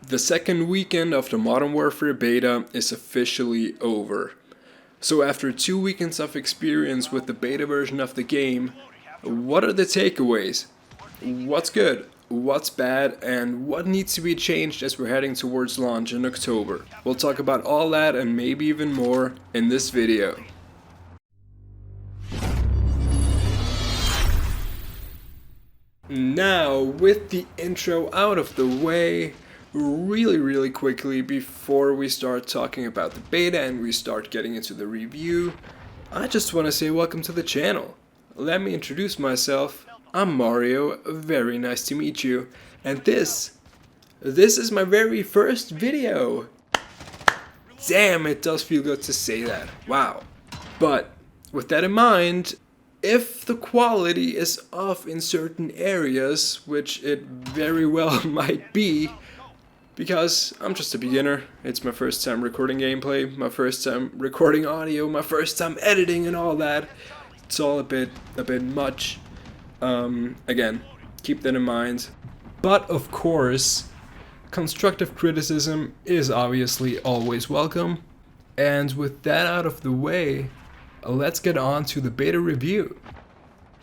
The second weekend of the Modern Warfare beta is officially over. So after 2 weekends of experience with the beta version of the game, what are the takeaways? What's good? What's bad? And what needs to be changed as we're heading towards launch in October? We'll talk about all that and maybe even more in this video. Now, with the intro out of the way, really quickly before we start talking about the beta and we start getting into the review, I just want to say welcome to the channel. Let me introduce myself. I'm Mario, very nice to meet you, and this is my very first video. Damn, it does feel good to say that, wow. But with that in mind, if the quality is off in certain areas, which it very well might be, because I'm just a beginner, it's my first time recording gameplay, my first time recording audio, my first time editing and all that, it's all a bit much. Again, keep that in mind. But of course, constructive criticism is obviously always welcome. And with that out of the way, let's get on to the beta review.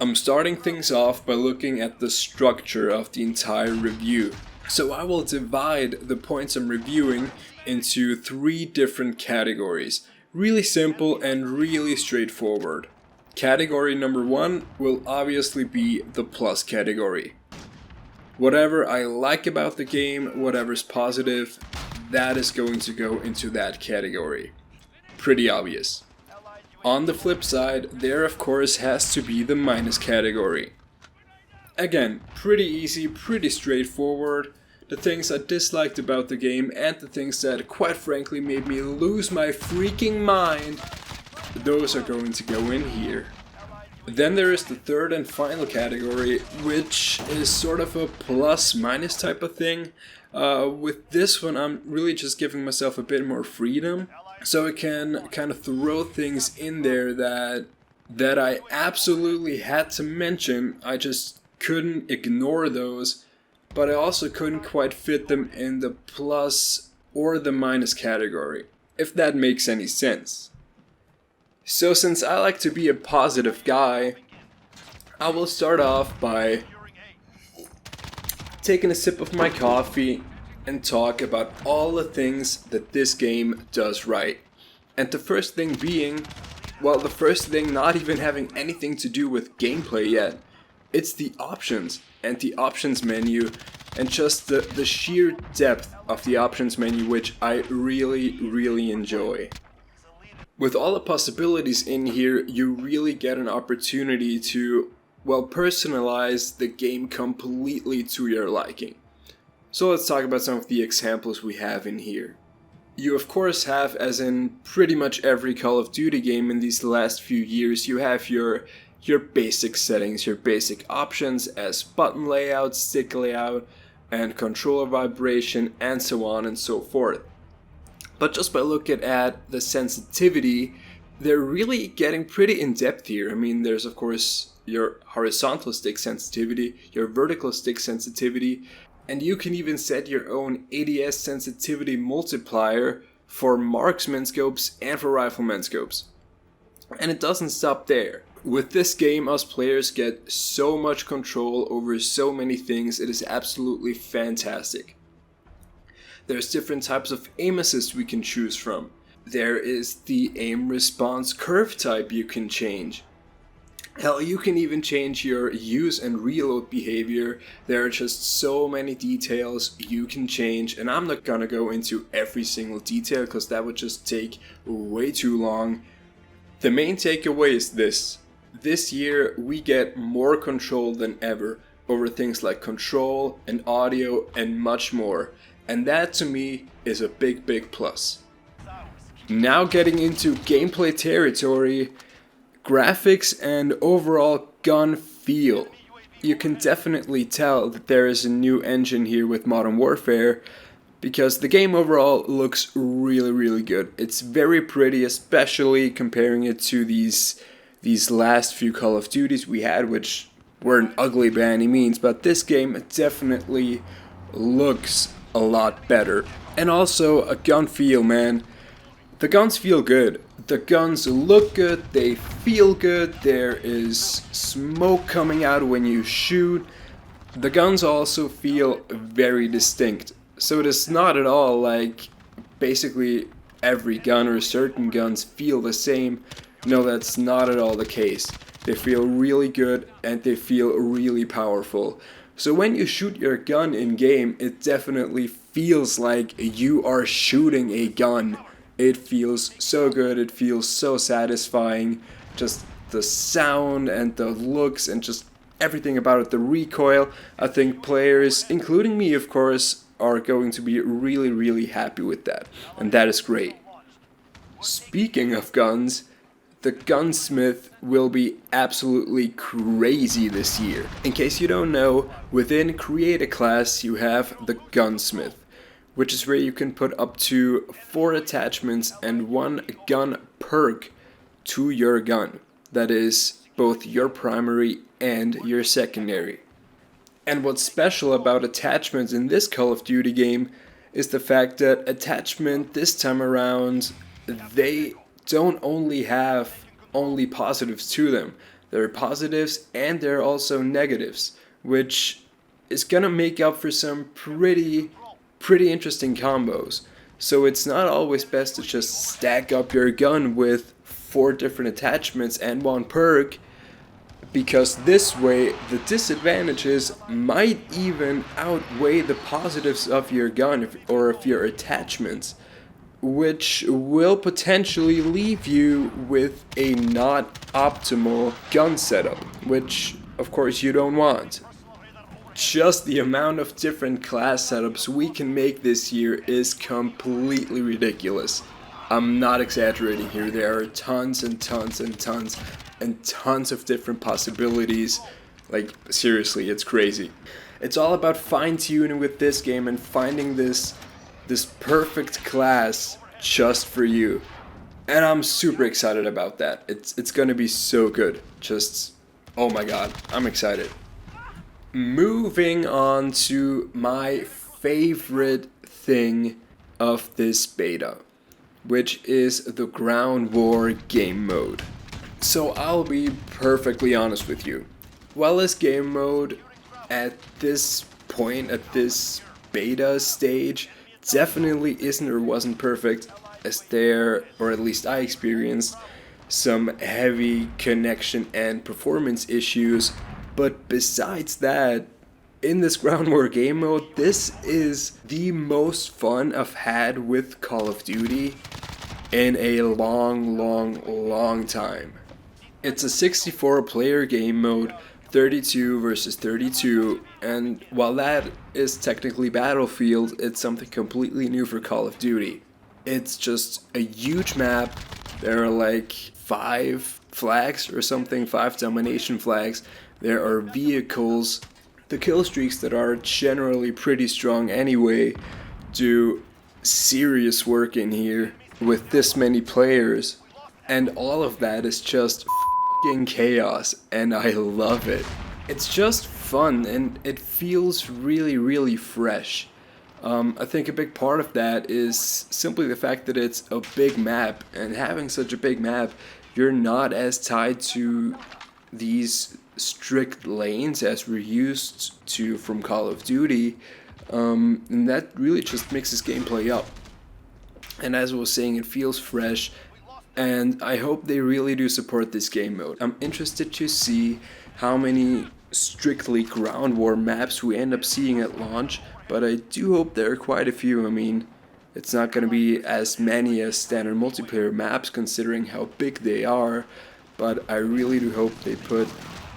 I'm starting things off by looking at the structure of the entire review. So I will divide the points I'm reviewing into 3 different categories. Really simple and really straightforward. Category number 1 will obviously be the plus category. Whatever I like about the game, whatever's positive, that is going to go into that category. Pretty obvious. On the flip side, there of course has to be the minus category. Again, pretty easy, pretty straightforward. The things I disliked about the game and the things that quite frankly made me lose my freaking mind, those are going to go in here. Then there is the third and final category, which is sort of a plus minus type of thing. With this one I'm really just giving myself a bit more freedom, so I can kind of throw things in there that I absolutely had to mention. I just couldn't ignore those, but I also couldn't quite fit them in the plus or the minus category, if that makes any sense. So since I like to be a positive guy, I will start off by taking a sip of my coffee and talk about all the things that this game does right. And the first thing being, well, the first thing not even having anything to do with gameplay yet, it's the options and the options menu and just the sheer depth of the options menu, which I really enjoy. With all the possibilities in here, you really get an opportunity to, well, personalize the game completely to your liking. So let's talk about some of the examples we have in here. You of course have, as in pretty much every Call of Duty game in these last few years, you have your basic settings, your basic options as button layout, stick layout, and controller vibration, and so on and so forth. But just by looking at the sensitivity, they're really getting pretty in depth here. I mean, there's of course your horizontal stick sensitivity, your vertical stick sensitivity, and you can even set your own ADS sensitivity multiplier for marksman scopes and for rifleman scopes. And it doesn't stop there. With this game, us players get so much control over so many things, it is absolutely fantastic. There's different types of aim assist we can choose from. There is the aim response curve type you can change. Hell, you can even change your use and reload behavior. There are just so many details you can change, and I'm not gonna go into every single detail because that would just take way too long. The main takeaway is this. This year we get more control than ever over things like control and audio and much more. And that to me is a big plus. Now getting into gameplay territory, graphics and overall gun feel. You can definitely tell that there is a new engine here with Modern Warfare, because the game overall looks really good. It's very pretty, especially comparing it to these last few Call of Duties we had, which weren't ugly by any means, but this game definitely looks a lot better. And also a gun feel, man. The guns feel good. The guns look good, they feel good, there is smoke coming out when you shoot. The guns also feel very distinct. So it is not at all like basically every gun or certain guns feel the same. No, that's not at all the case. They feel really good and they feel really powerful. So when you shoot your gun in game, it definitely feels like you are shooting a gun. It feels so good, it feels so satisfying. Just the sound and the looks and just everything about it, the recoil. I think players, including me of course, are going to be really, really happy with that. And that is great. Speaking of guns, the gunsmith will be absolutely crazy this year. In case you don't know, within Create a Class you have the gunsmith, which is where you can put up to 4 attachments and 1 gun perk to your gun. That is both your primary and your secondary. And what's special about attachments in this Call of Duty game is the fact that attachment this time around, they don't only have only positives to them. There are positives and there are also negatives, which is gonna make up for some pretty interesting combos. So it's not always best to just stack up your gun with 4 different attachments and 1 perk, because this way the disadvantages might even outweigh the positives of your gun or of your attachments, which will potentially leave you with a not optimal gun setup, which of course you don't want. Just the amount of different class setups we can make this year is completely ridiculous. I'm not exaggerating here, there are tons and tons and tons and tons of different possibilities. Like seriously, it's crazy. It's all about fine-tuning with this game and finding this perfect class just for you. And I'm super excited about that. It's gonna be so good. Just, oh my god, I'm excited. Moving on to my favorite thing of this beta, which is the Ground War game mode. So I'll be perfectly honest with you. While this game mode at this point, at this beta stage, definitely isn't or wasn't perfect, as there, or at least I experienced, some heavy connection and performance issues. But besides that, in this Ground War game mode, this is the most fun I've had with Call of Duty in a long time. It's a 64 player game mode, 32 versus 32, and while that is technically Battlefield, it's something completely new for Call of Duty. It's just a huge map. There are like 5 flags or something, 5 domination flags. There are vehicles. The kill streaks that are generally pretty strong anyway do serious work in here with this many players, and all of that is just f***ing chaos, and I love it. It's just fun and it feels really fresh. I think a big part of that is simply the fact that it's a big map, and having such a big map, you're not as tied to these strict lanes as we're used to from Call of Duty, and that really just mixes gameplay up. And as I was saying, it feels fresh, and I hope they really do support this game mode. I'm interested to see how many strictly ground war maps we end up seeing at launch, but I do hope there are quite a few. I mean, it's not going to be as many as standard multiplayer maps considering how big they are, but I really do hope they put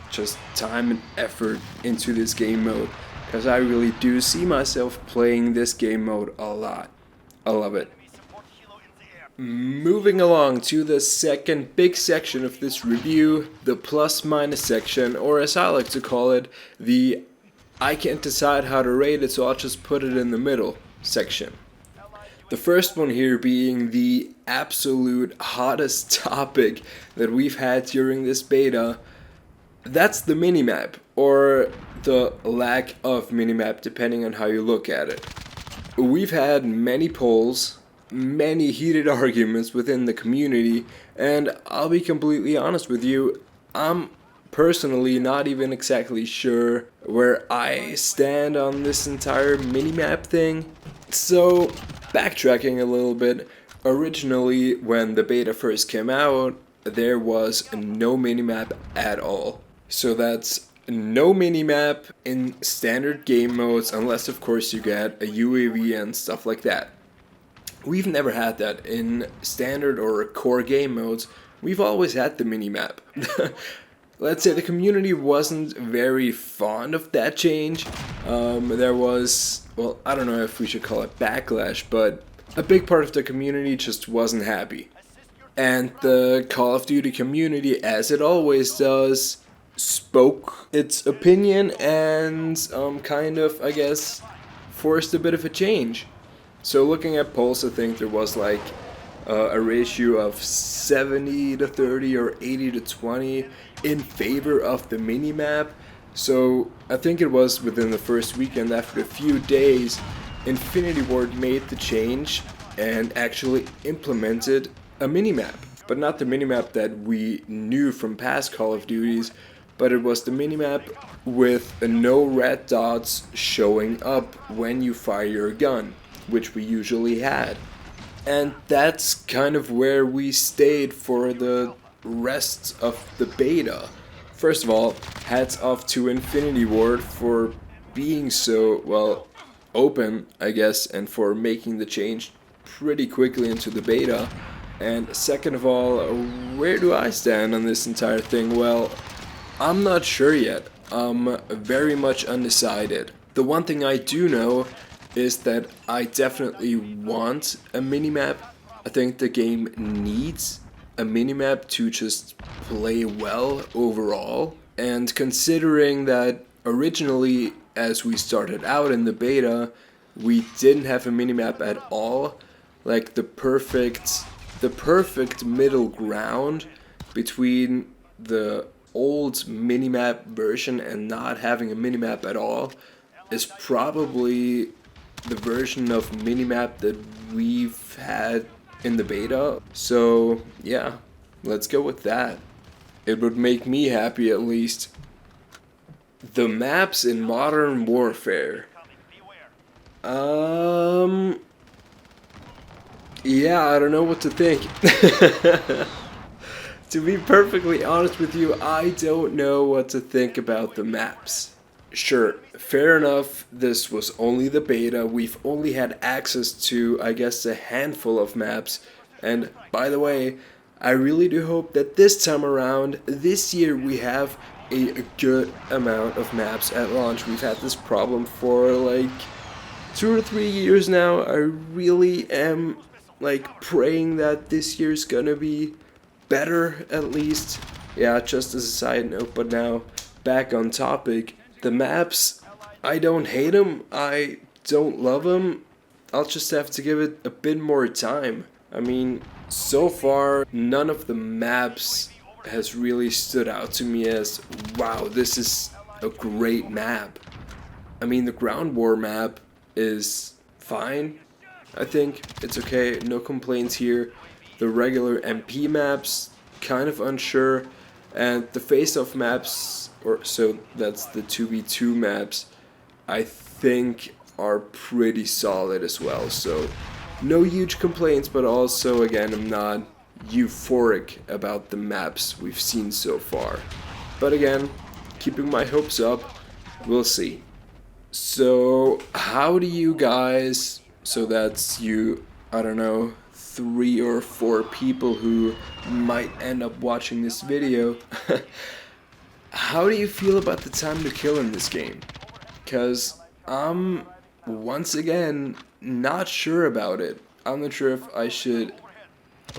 just time and effort into this game mode, because I really do see myself playing this game mode a lot. I love it. Moving along to the second big section of this review, the plus minus section, or as I like to call it, the I can't decide how to rate it, so I'll just put it in the middle section. The first one here being the absolute hottest topic that we've had during this beta. That's the minimap, or the lack of minimap, depending on how you look at it. we've had many polls, many heated arguments within the community, and I'll be completely honest with you, I'm personally not even exactly sure where I stand on this entire minimap thing. So, backtracking a little bit, originally when the beta first came out, there was no minimap at all. So that's no minimap in standard game modes, unless of course you get a UAV and stuff like that. We've never had that in standard or core game modes. We've always had the minimap. Let's say the community wasn't very fond of that change. There was, well, I don't know if we should call it backlash, but a big part of the community just wasn't happy. And the Call of Duty community, as it always does, spoke its opinion and kind of, I guess, forced a bit of a change. So looking at polls, I think there was like a ratio of 70 to 30 or 80 to 20 in favor of the minimap. So I think it was within the first weekend, after a few days, Infinity Ward made the change and actually implemented a minimap. But not the minimap that we knew from past Call of Duties, but it was the minimap with no red dots showing up when you fire your gun, which we usually had. And that's kind of where we stayed for the rest of the beta. First of all, hats off to Infinity Ward for being so, well, open, I guess, and for making the change pretty quickly into the beta. And second of all, where do I stand on this entire thing? Well, I'm not sure yet. I'm very much undecided. The one thing I do know is that I definitely want a minimap. I think the game needs a minimap to just play well overall. And considering that originally, as we started out in the beta, we didn't have a minimap at all, like the perfect middle ground between the old minimap version and not having a minimap at all is probably the version of minimap that we've had in the beta. So yeah, let's go with that. It would make me happy at least. The maps in Modern Warfare. Yeah, I don't know what to think. To be perfectly honest with you, I don't know what to think about the maps. Sure, fair enough, this was only the beta, we've only had access to, I guess, a handful of maps, and by the way, I really do hope that this time around, this year, we have a good amount of maps at launch. We've had this problem for like 2 or 3 years now. I really am like praying that this year's gonna be better at least. Yeah, just as a side note, but now back on topic. The maps, I don't hate them, I don't love them. I'll just have to give it a bit more time. I mean, so far, none of the maps has really stood out to me as, wow, this is a great map. I mean, the Ground War map is fine. I think it's okay, no complaints here. The regular MP maps, kind of unsure. And the face-off maps, or so that's the 2v2 maps, I think are pretty solid as well. So no huge complaints, but also again, I'm not euphoric about the maps we've seen so far. But again, keeping my hopes up, we'll see. So how do you guys, so that's you, I don't know, 3 or 4 people who might end up watching this video. How do you feel about the time to kill in this game? Because I'm, once again, not sure about it. I'm not sure if I should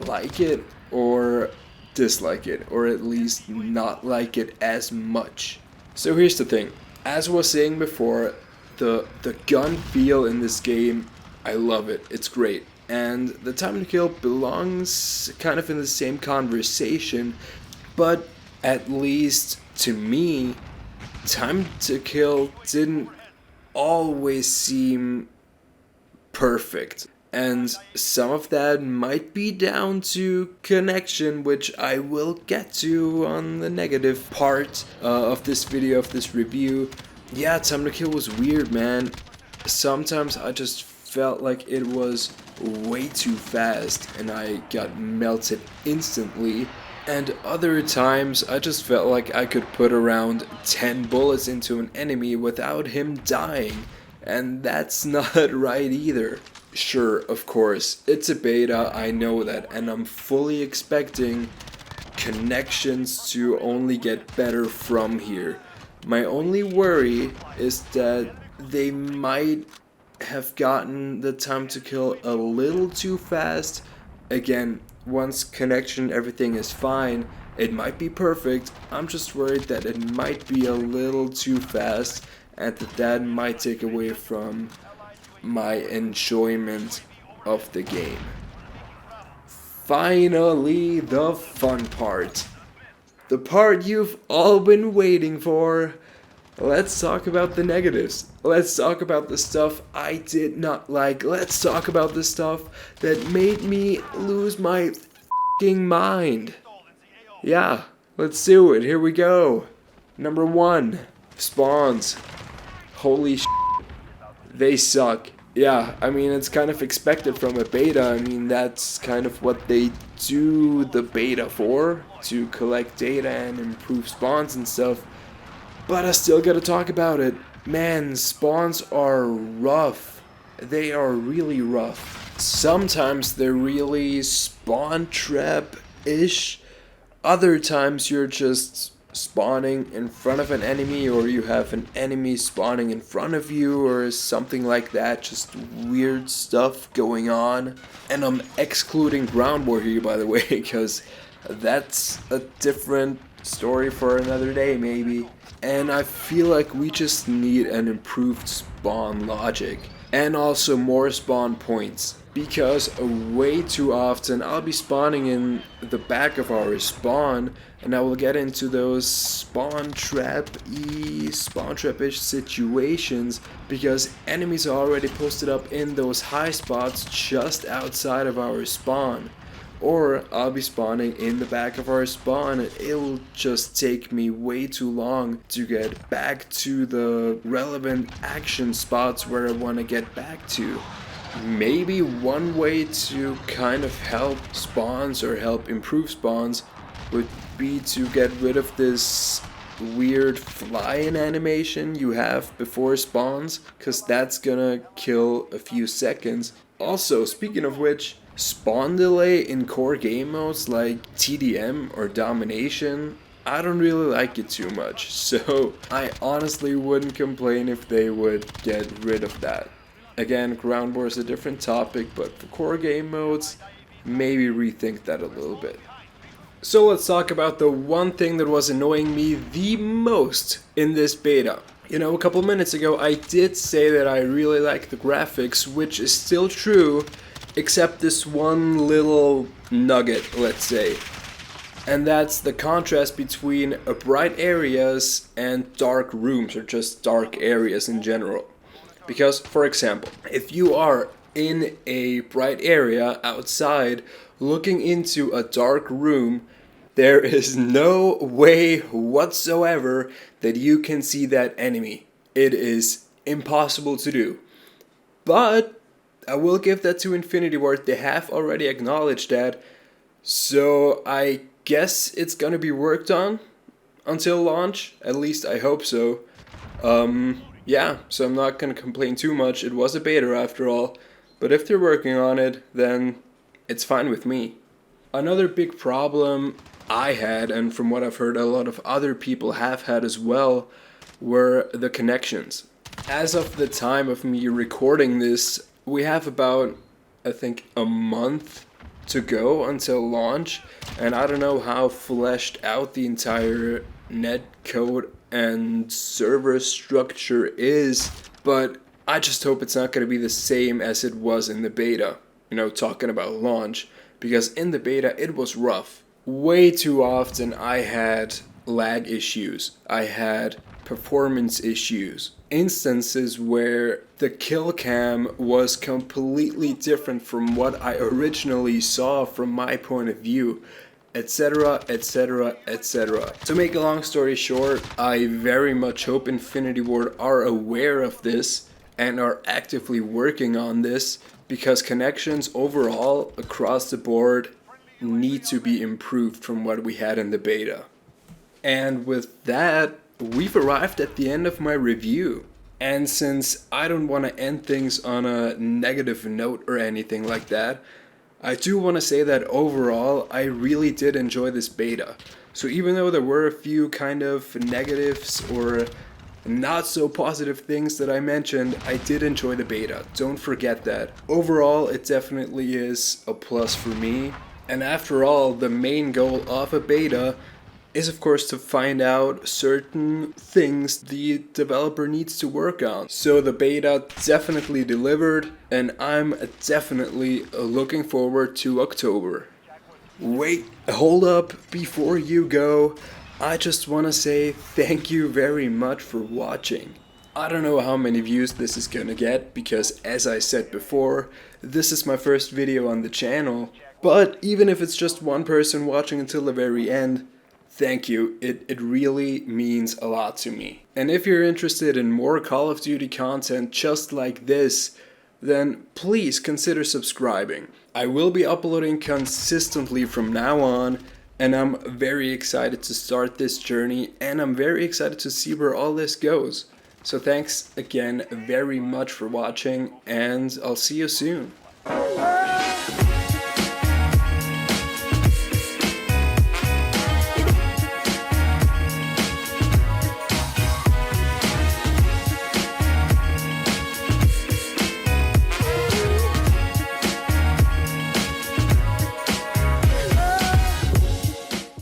like it or dislike it, or at least not like it as much. So here's the thing. As I was saying before, the gun feel in this game, I love it. It's great. And the time to kill belongs kind of in the same conversation, but at least to me, time to kill didn't always seem perfect. And some of that might be down to connection, which I will get to on the negative part of this video, of this review. Yeah, Time to Kill was weird, man. Sometimes I just felt like it was way too fast and I got melted instantly. And other times I just felt like I could put around 10 bullets into an enemy without him dying. And that's not right either. Sure, of course, it's a beta, I know that, and I'm fully expecting connections to only get better from here. My only worry is that they might have gotten the Time to Kill a little too fast. Again, once connection everything is fine, it might be perfect. I'm just worried that it might be a little too fast and that might take away from my enjoyment of the game. Finally, the fun part. The part you've all been waiting for. Let's talk about the negatives. Let's talk about the stuff I did not like. Let's talk about the stuff that made me lose my f***ing mind. Yeah, let's do it. Here we go. Number 1, spawns. Holy sh**. They suck. Yeah, I mean, it's kind of expected from a beta. I mean, that's kind of what they do the beta for, to collect data and improve spawns and stuff. But I still gotta talk about it. Man, spawns are rough. They are really rough. Sometimes they're really spawn trap-ish. Other times you're just spawning in front of an enemy, or you have an enemy spawning in front of you, or something like that. Just weird stuff going on. And I'm excluding ground war here, by the way, because that's a different story for another day maybe. And I feel like we just need an improved spawn logic and also more spawn points, because way too often I'll be spawning in the back of our spawn and I will get into those spawn trap-ish situations because enemies are already posted up in those high spots just outside of our spawn. Or I'll be spawning in the back of our spawn and it'll just take me way too long to get back to the relevant action spots where I want to get back to. Maybe one way to kind of help spawns or help improve spawns would be to get rid of this weird fly-in animation you have before spawns, because that's gonna kill a few seconds. Also, speaking of which, spawn delay in core game modes like TDM or Domination, I don't really like it too much, so I honestly wouldn't complain if they would get rid of that. Again, ground war is a different topic, but for core game modes, maybe rethink that a little bit. So let's talk about the one thing that was annoying me the most in this beta. You know, a couple minutes ago I did say that I really like the graphics, which is still true, except this one little nugget, let's say. And that's the contrast between bright areas and dark rooms, or just dark areas in general. Because, for example, if you are in a bright area outside looking into a dark room, there is no way whatsoever that you can see that enemy. It is impossible to do. But I will give that to Infinity Ward. They have already acknowledged that. So I guess it's gonna be worked on until launch. At least I hope so. Yeah, so I'm not gonna complain too much. It was a beta after all. But if they're working on it, then it's fine with me. Another big problem I had, and from what I've heard a lot of other people have had as well, were the connections. As of the time of me recording this, we have about, I think, a month to go until launch, and I don't know how fleshed out the entire netcode and server structure is, but I just hope it's not going to be the same as it was in the beta, you know, talking about launch, because in the beta it was rough. Way too often I had lag issues, I had performance issues, instances where the kill cam was completely different from what I originally saw from my point of view, etc, etc, etc. To make a long story short, I very much hope Infinity Ward are aware of this and are actively working on this, because connections overall across the board need to be improved from what we had in the beta. And with that, we've arrived at the end of my review. And since I don't want to end things on a negative note or anything like that, I do want to say that overall I really did enjoy this beta. So even though there were a few kind of negatives or not so positive things that I mentioned, I did enjoy the beta. Don't forget that. Overall, it definitely is a plus for me. And after all, the main goal of a beta is of course to find out certain things the developer needs to work on. So the beta definitely delivered, and I'm definitely looking forward to October. Wait, hold up, before you go, I just want to say thank you very much for watching. I don't know how many views this is gonna get, because as I said before, this is my first video on the channel, but even if it's just one person watching until the very end, thank you, it really means a lot to me. And if you're interested in more Call of Duty content just like this, then please consider subscribing. I will be uploading consistently from now on, and I'm very excited to start this journey, and I'm very excited to see where all this goes. So thanks again very much for watching, and I'll see you soon.